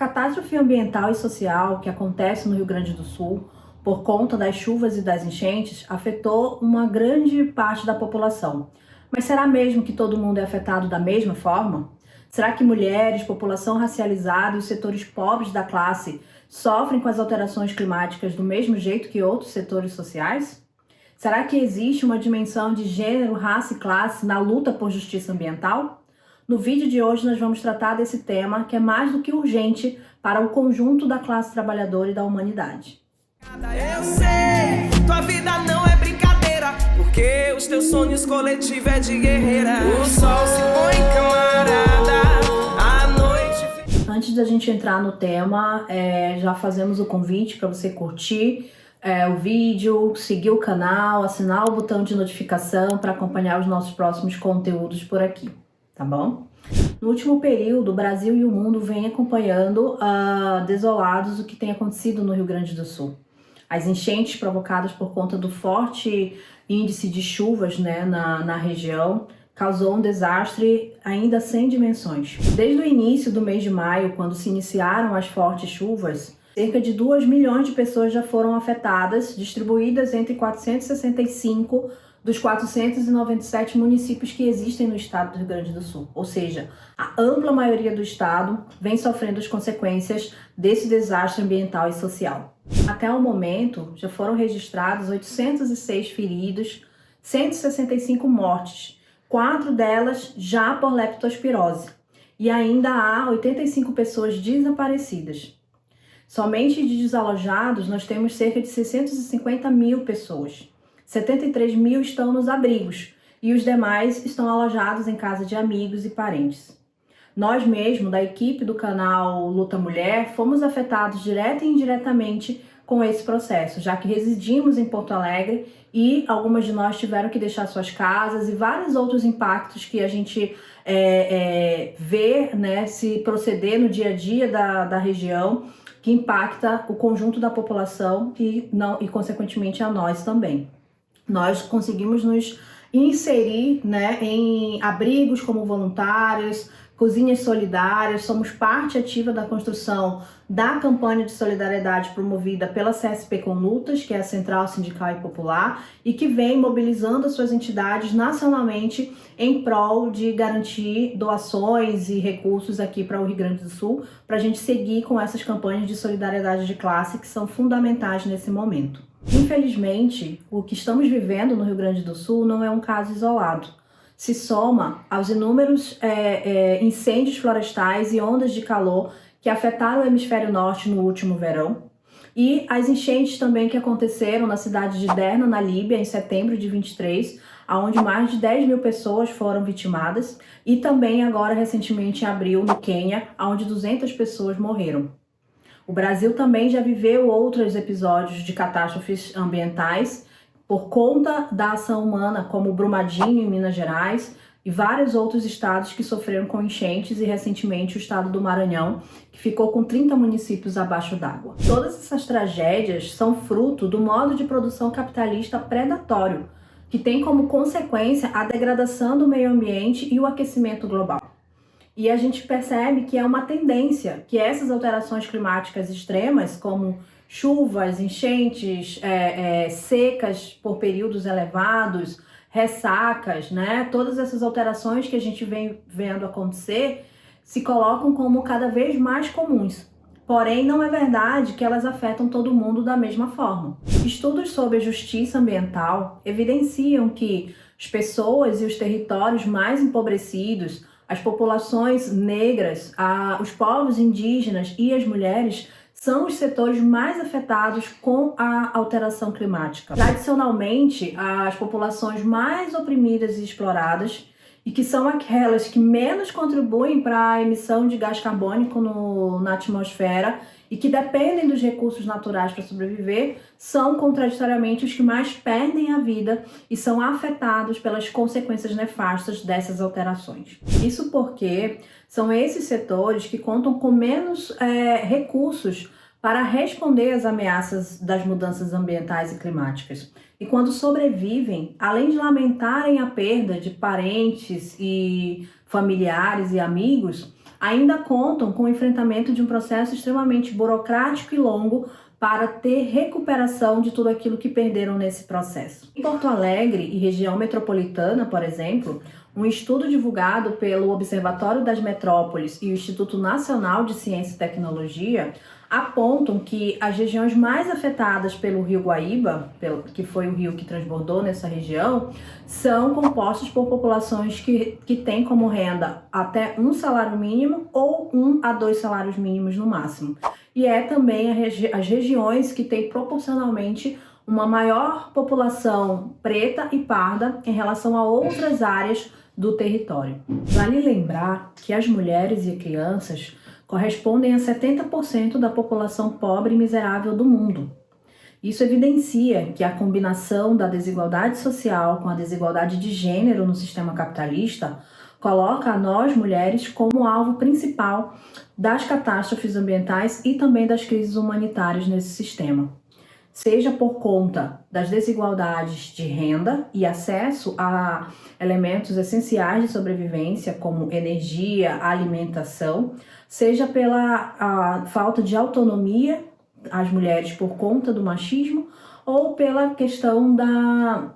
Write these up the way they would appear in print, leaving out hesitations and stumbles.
catástrofe ambiental e social que acontece no Rio Grande do Sul por conta das chuvas e das enchentes afetou uma grande parte da população. Mas será mesmo que todo mundo é afetado da mesma forma? Será que mulheres, população racializada e os setores pobres da classe sofrem com as alterações climáticas do mesmo jeito que outros setores sociais? Será que existe uma dimensão de gênero, raça e classe na luta por justiça ambiental? No vídeo de hoje nós vamos tratar desse tema que é mais do que urgente para o conjunto da classe trabalhadora e da humanidade. Eu sei, tua vida não é brincadeira, porque os teus sonhos coletivos é de guerreira. O sol se põe camarada, a noite... Antes da gente entrar no tema, já fazemos o convite para você curtir o vídeo, seguir o canal, assinar o botão de notificação para acompanhar os nossos próximos conteúdos por aqui. Tá bom? No último período, o Brasil e o mundo vêm acompanhando desolados o que tem acontecido no Rio Grande do Sul. As enchentes provocadas por conta do forte índice de chuvas, na região causou um desastre ainda sem dimensões. Desde o início do mês de maio, quando se iniciaram as fortes chuvas, cerca de 2 milhões de pessoas já foram afetadas, distribuídas entre 465 dos 497 municípios que existem no estado do Rio Grande do Sul. Ou seja, a ampla maioria do estado vem sofrendo as consequências desse desastre ambiental e social. Até o momento, já foram registrados 806 feridos, 165 mortes, 4 delas já por leptospirose, e ainda há 85 pessoas desaparecidas. Somente de desalojados, nós temos cerca de 650 mil pessoas. 73 mil estão nos abrigos e os demais estão alojados em casa de amigos e parentes. Nós mesmos, da equipe do canal Luta Mulher, fomos afetados direta e indiretamente com esse processo, já que residimos em Porto Alegre e algumas de nós tiveram que deixar suas casas e vários outros impactos que a gente vê, se proceder no dia a dia da região, que impacta o conjunto da população e consequentemente a nós também. Nós conseguimos nos inserir em abrigos como voluntários, cozinhas solidárias, somos parte ativa da construção da campanha de solidariedade promovida pela CSP com Lutas, que é a Central Sindical e Popular, e que vem mobilizando as suas entidades nacionalmente em prol de garantir doações e recursos aqui para o Rio Grande do Sul, para a gente seguir com essas campanhas de solidariedade de classe que são fundamentais nesse momento. Infelizmente, o que estamos vivendo no Rio Grande do Sul não é um caso isolado. Se soma aos inúmeros incêndios florestais e ondas de calor que afetaram o hemisfério norte no último verão, e as enchentes também que aconteceram na cidade de Derna, na Líbia, em setembro de 23, onde mais de 10 mil pessoas foram vitimadas, e também agora recentemente em abril no Quênia, onde 200 pessoas morreram. O Brasil também já viveu outros episódios de catástrofes ambientais por conta da ação humana, como Brumadinho, em Minas Gerais, e vários outros estados que sofreram com enchentes, e recentemente o estado do Maranhão, que ficou com 30 municípios abaixo d'água. Todas essas tragédias são fruto do modo de produção capitalista predatório, que tem como consequência a degradação do meio ambiente e o aquecimento global. E a gente percebe que é uma tendência que essas alterações climáticas extremas, como chuvas, enchentes, secas por períodos elevados, ressacas, todas essas alterações que a gente vem vendo acontecer, se colocam como cada vez mais comuns. Porém, não é verdade que elas afetam todo mundo da mesma forma. Estudos sobre a justiça ambiental evidenciam que as pessoas e os territórios mais empobrecidos, as populações negras, os povos indígenas e as mulheres são os setores mais afetados com a alteração climática. Tradicionalmente, as populações mais oprimidas e exploradas, e que são aquelas que menos contribuem para a emissão de gás carbônico na atmosfera e que dependem dos recursos naturais para sobreviver, são contraditoriamente os que mais perdem a vida e são afetados pelas consequências nefastas dessas alterações. Isso porque são esses setores que contam com menos recursos para responder às ameaças das mudanças ambientais e climáticas. E quando sobrevivem, além de lamentarem a perda de parentes e familiares e amigos, ainda contam com o enfrentamento de um processo extremamente burocrático e longo para ter recuperação de tudo aquilo que perderam nesse processo. Em Porto Alegre e região metropolitana, por exemplo, um estudo divulgado pelo Observatório das Metrópoles e o Instituto Nacional de Ciência e Tecnologia apontam que as regiões mais afetadas pelo Rio Guaíba, que foi o rio que transbordou nessa região, são compostas por populações que têm como renda até um salário mínimo ou 1 a 2 salários mínimos no máximo. E é também as regiões que têm proporcionalmente uma maior população preta e parda em relação a outras áreas do território. Vale lembrar que as mulheres e crianças correspondem a 70% da população pobre e miserável do mundo. Isso evidencia que a combinação da desigualdade social com a desigualdade de gênero no sistema capitalista coloca a nós, mulheres, como alvo principal das catástrofes ambientais e também das crises humanitárias nesse sistema. Seja por conta das desigualdades de renda e acesso a elementos essenciais de sobrevivência, como energia, alimentação, seja pela falta de autonomia às mulheres por conta do machismo, ou pela questão da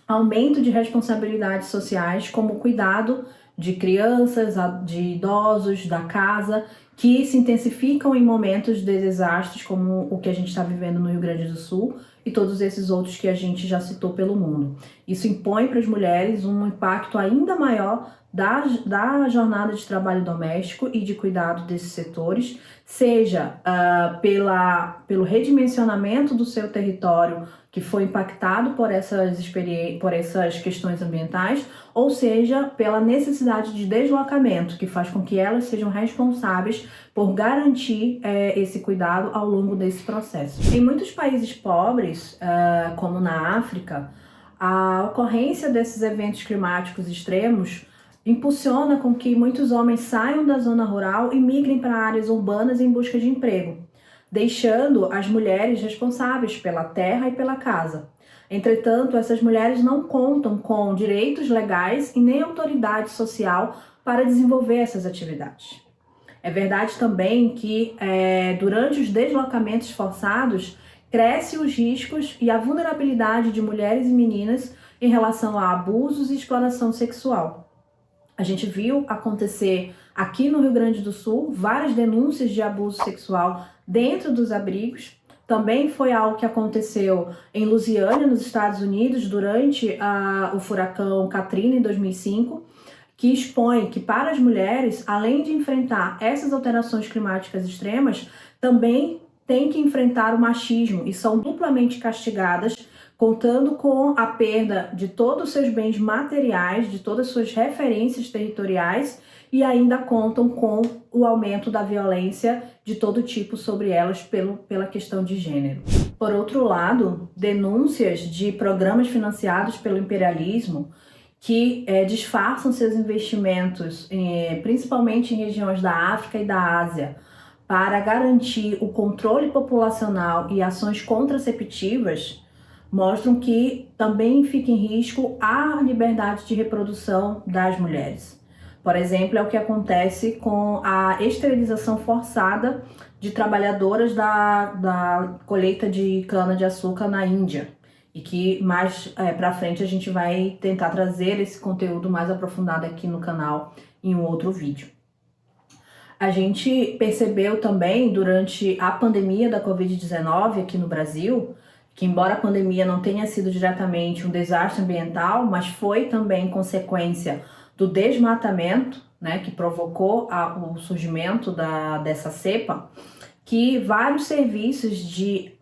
aumento de responsabilidades sociais, como o cuidado de crianças, de idosos, da casa, que se intensificam em momentos de desastres como o que a gente está vivendo no Rio Grande do Sul e todos esses outros que a gente já citou pelo mundo. Isso impõe para as mulheres um impacto ainda maior da jornada de trabalho doméstico e de cuidado desses setores, seja pelo redimensionamento do seu território que foi impactado por essas questões ambientais, ou seja, pela necessidade de deslocamento, que faz com que elas sejam responsáveis por garantir esse cuidado ao longo desse processo. Em muitos países pobres, como na África, a ocorrência desses eventos climáticos extremos impulsiona com que muitos homens saiam da zona rural e migrem para áreas urbanas em busca de emprego, deixando as mulheres responsáveis pela terra e pela casa. Entretanto, essas mulheres não contam com direitos legais e nem autoridade social para desenvolver essas atividades. É verdade também que durante os deslocamentos forçados, crescem os riscos e a vulnerabilidade de mulheres e meninas em relação a abusos e exploração sexual. A gente viu acontecer aqui no Rio Grande do Sul várias denúncias de abuso sexual dentro dos abrigos. Também foi algo que aconteceu em Louisiana, nos Estados Unidos, durante o furacão Katrina em 2005, que expõe que para as mulheres, além de enfrentar essas alterações climáticas extremas, também têm que enfrentar o machismo e são duplamente castigadas, contando com a perda de todos os seus bens materiais, de todas as suas referências territoriais, e ainda contam com o aumento da violência de todo tipo sobre elas pela questão de gênero. Por outro lado, denúncias de programas financiados pelo imperialismo que disfarçam seus investimentos, principalmente em regiões da África e da Ásia, para garantir o controle populacional e ações contraceptivas, mostram que também fica em risco a liberdade de reprodução das mulheres. Por exemplo, é o que acontece com a esterilização forçada de trabalhadoras da colheita de cana-de-açúcar na Índia. E que mais para frente a gente vai tentar trazer esse conteúdo mais aprofundado aqui no canal em um outro vídeo. A gente percebeu também durante a pandemia da Covid-19 aqui no Brasil, que embora a pandemia não tenha sido diretamente um desastre ambiental, mas foi também consequência do desmatamento, né, que provocou o surgimento dessa cepa, que vários serviços de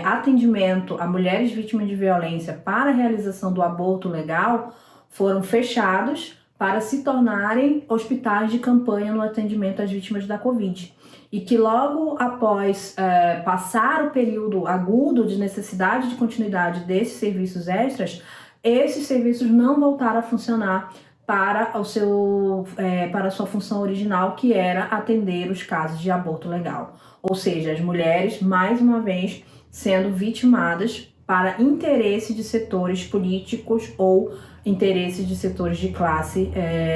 atendimento a mulheres vítimas de violência para a realização do aborto legal foram fechados para se tornarem hospitais de campanha no atendimento às vítimas da Covid. E que logo após passar o período agudo de necessidade de continuidade desses serviços extras, esses serviços não voltaram a funcionar para a sua função original, que era atender os casos de aborto legal. Ou seja, as mulheres, mais uma vez, sendo vitimadas para interesse de setores políticos ou interesse de setores de classe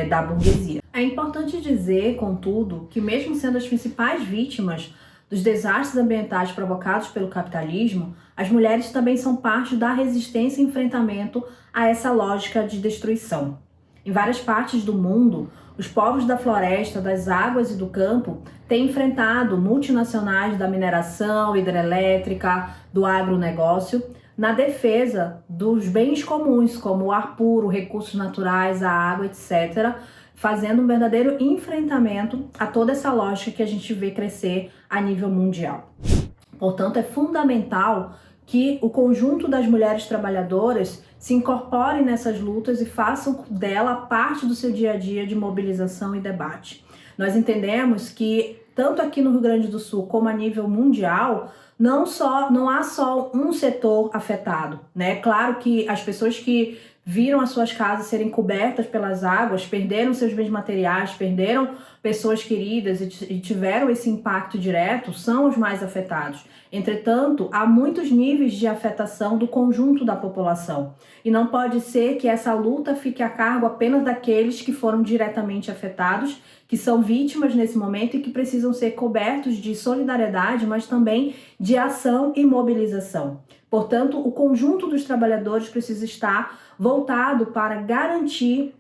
da burguesia. É importante dizer, contudo, que mesmo sendo as principais vítimas dos desastres ambientais provocados pelo capitalismo, as mulheres também são parte da resistência e enfrentamento a essa lógica de destruição. Em várias partes do mundo, os povos da floresta, das águas e do campo têm enfrentado multinacionais da mineração, hidrelétrica, do agronegócio, na defesa dos bens comuns, como o ar puro, recursos naturais, a água, etc., fazendo um verdadeiro enfrentamento a toda essa lógica que a gente vê crescer a nível mundial. Portanto, é fundamental que o conjunto das mulheres trabalhadoras se incorporem nessas lutas e façam dela parte do seu dia a dia de mobilização e debate. Nós entendemos que, tanto aqui no Rio Grande do Sul como a nível mundial, não há só um setor afetado, né? Claro que as pessoas que viram as suas casas serem cobertas pelas águas, perderam seus bens materiais, perderam pessoas queridas e tiveram esse impacto direto, são os mais afetados. Entretanto, há muitos níveis de afetação do conjunto da população. E não pode ser que essa luta fique a cargo apenas daqueles que foram diretamente afetados, que são vítimas nesse momento e que precisam ser cobertos de solidariedade, mas também de ação e mobilização. Portanto, o conjunto dos trabalhadores precisa estar voltado para garantir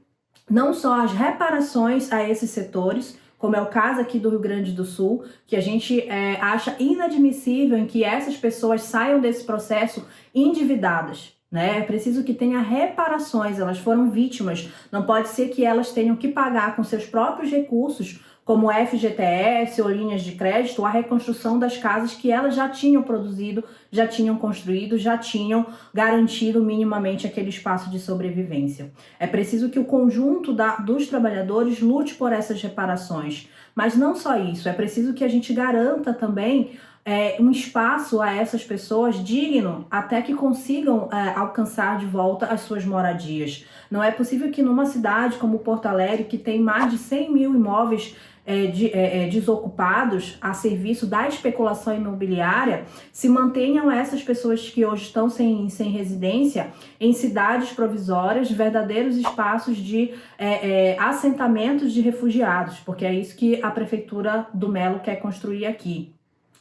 não só as reparações a esses setores, como é o caso aqui do Rio Grande do Sul, que a gente acha inadmissível em que essas pessoas saiam desse processo endividadas. É preciso que tenha reparações, elas foram vítimas, não pode ser que elas tenham que pagar com seus próprios recursos, como FGTS ou linhas de crédito, a reconstrução das casas que elas já tinham produzido, já tinham construído, já tinham garantido minimamente aquele espaço de sobrevivência. É preciso que o conjunto dos trabalhadores lute por essas reparações, mas não só isso, é preciso que a gente garanta também um espaço a essas pessoas digno até que consigam alcançar de volta as suas moradias. Não é possível que numa cidade como Porto Alegre, que tem mais de 100 mil imóveis desocupados a serviço da especulação imobiliária, se mantenham essas pessoas que hoje estão sem residência em cidades provisórias, verdadeiros espaços de assentamentos de refugiados, porque é isso que a Prefeitura do Melo quer construir aqui.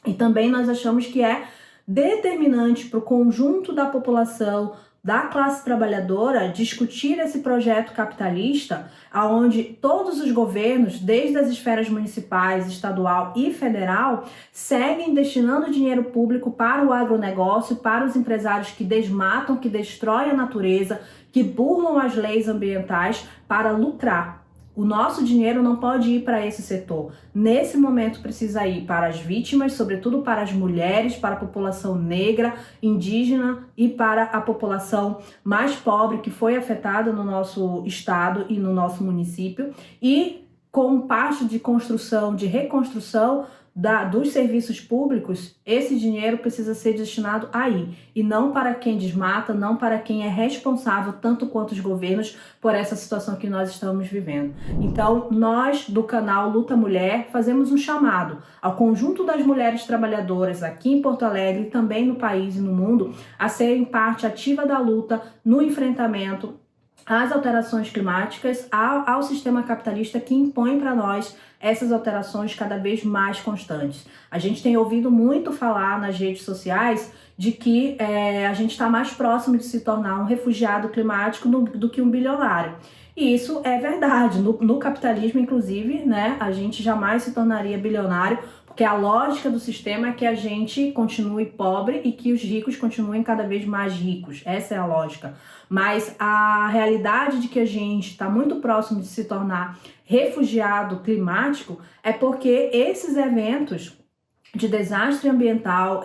E também nós achamos que é determinante para o conjunto da população, da classe trabalhadora, discutir esse projeto capitalista, onde todos os governos, desde as esferas municipais, estadual e federal, seguem destinando dinheiro público para o agronegócio, para os empresários que desmatam, que destroem a natureza, que burlam as leis ambientais para lucrar. O nosso dinheiro não pode ir para esse setor. Nesse momento precisa ir para as vítimas, sobretudo para as mulheres, para a população negra, indígena e para a população mais pobre que foi afetada no nosso estado e no nosso município. E com parte de construção, de reconstrução dos serviços públicos, esse dinheiro precisa ser destinado aí, e não para quem desmata, não para quem é responsável, tanto quanto os governos, por essa situação que nós estamos vivendo. Então, nós do canal Luta Mulher fazemos um chamado ao conjunto das mulheres trabalhadoras aqui em Porto Alegre e também no país e no mundo a serem parte ativa da luta no enfrentamento às alterações climáticas, ao sistema capitalista que impõe para nós essas alterações cada vez mais constantes. A gente tem ouvido muito falar nas redes sociais de que a gente está mais próximo de se tornar um refugiado climático do que um bilionário. E isso é verdade. No capitalismo, inclusive, né, a gente jamais se tornaria bilionário, porque a lógica do sistema é que a gente continue pobre e que os ricos continuem cada vez mais ricos. Essa é a lógica. Mas a realidade de que a gente está muito próximo de se tornar refugiado climático é porque esses eventos de desastre ambiental,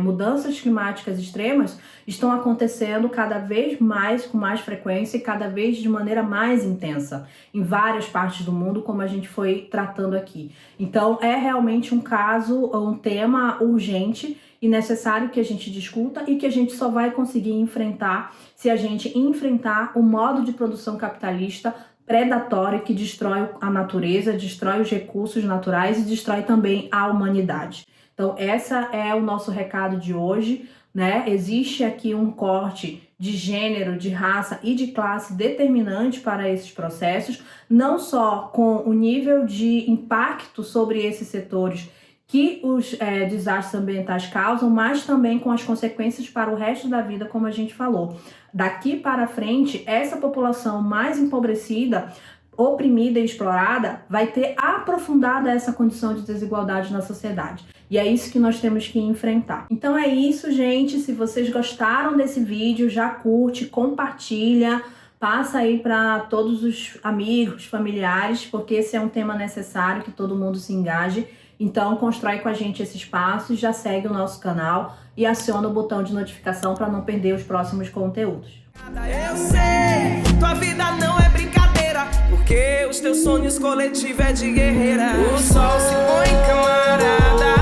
mudanças climáticas extremas, estão acontecendo cada vez mais, com mais frequência e cada vez de maneira mais intensa em várias partes do mundo, como a gente foi tratando aqui. Então é realmente um caso, um tema urgente e necessário que a gente discuta e que a gente só vai conseguir enfrentar se a gente enfrentar o modo de produção capitalista predatório que destrói a natureza, destrói os recursos naturais e destrói também a humanidade. Então, esse é o nosso recado de hoje. né? Existe aqui um corte de gênero, de raça e de classe determinante para esses processos, não só com o nível de impacto sobre esses setores que os desastres ambientais causam, mas também com as consequências para o resto da vida, como a gente falou. Daqui para frente, essa população mais empobrecida, oprimida e explorada, vai ter aprofundada essa condição de desigualdade na sociedade. E é isso que nós temos que enfrentar. Então é isso, gente. Se vocês gostaram desse vídeo, já curte, compartilha, passa aí para todos os amigos, familiares, porque esse é um tema necessário que todo mundo se engaje. Então, constrói com a gente esse espaço, já segue o nosso canal e aciona o botão de notificação para não perder os próximos conteúdos. Eu sei, tua vida não é brincadeira, porque os teus sonhos coletivos é de guerreira. O sol se põe, camarada.